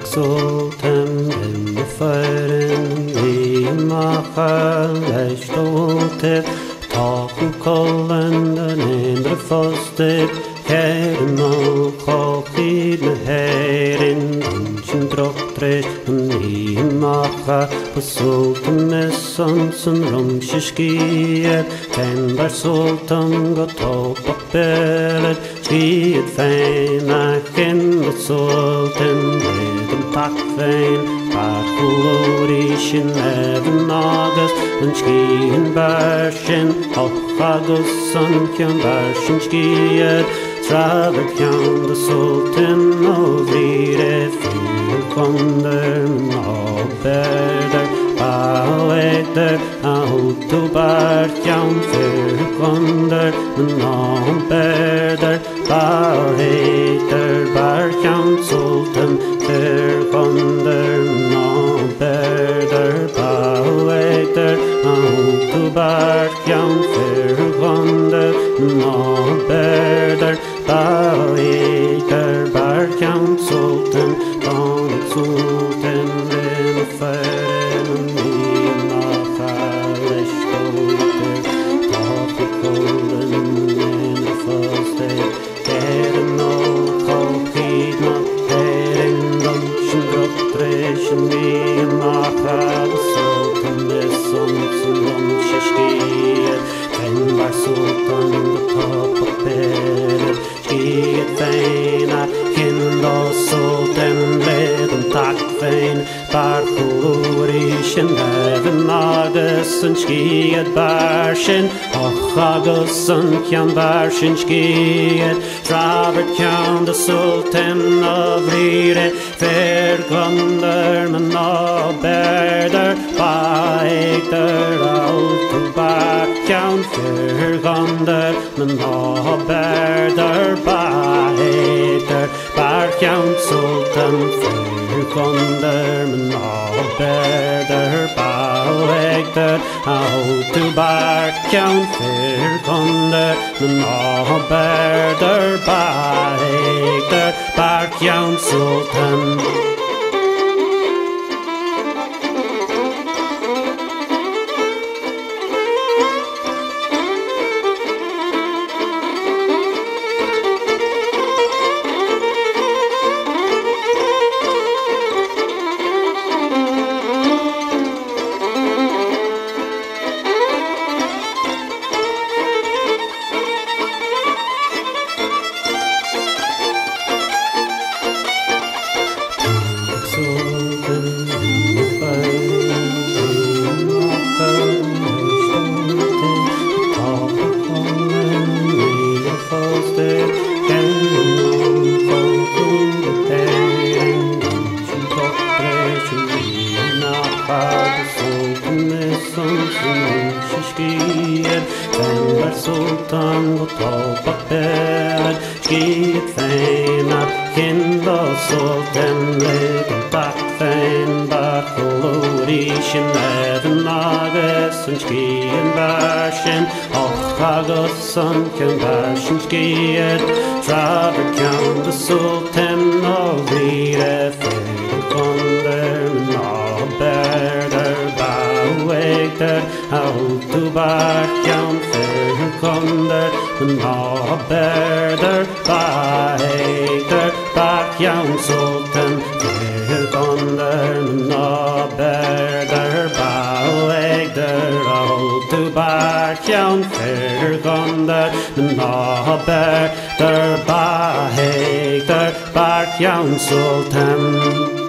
Sultan in the fighting we machal stote taku kolland in the foste kerno khokid herin in droktre ni macha Sultan mesonsen rumshishkiet ten bar Sultan got top belet skiet fein aken the Sultan with tak fein par glorishin even August and skien barshin August sun kyan barshin skiet Traver kyan the Sultan ovire fyr konder no berder Balegder auto bar kyan fyr konder no berder Balegder bar kyan Sultan fyr konder no berder Balegder auto bar kyan fyr konder no berder Balegder bar kyan Sultan Sultan in the fire ni machalish stote topical in the first day getting no coffee not getting lunch and doctration ni machal Sultan this some lunch skiet ten bar Sultan the top of bed skiet feina kindo Sultan leden tak fein bar glorishin even August and skiet barshin och August and kyan barshin skiet Robert kyan the Sultan of Rire fair gunder men no berder baigder auto bar kyan fair gunder men no berder baigder bar kyan Sultan fair gunder men no berder baigder auto bar kyan fair gunder men no berder baigder bar kyan Sultan Sultan och toppa bed skiet feina kinda Sultan leden tak fein bar glorishin even August and skien barshin och August sun kyan barshin skiet Traver kyan the Sultan of Rire fyr konder no berder balegder auto bar kyan fyr konder no berder balegder bar kyan Sultan fyr konder no berder balegder auto bar kyan fyr konder no berder balegder bar kyan Sultan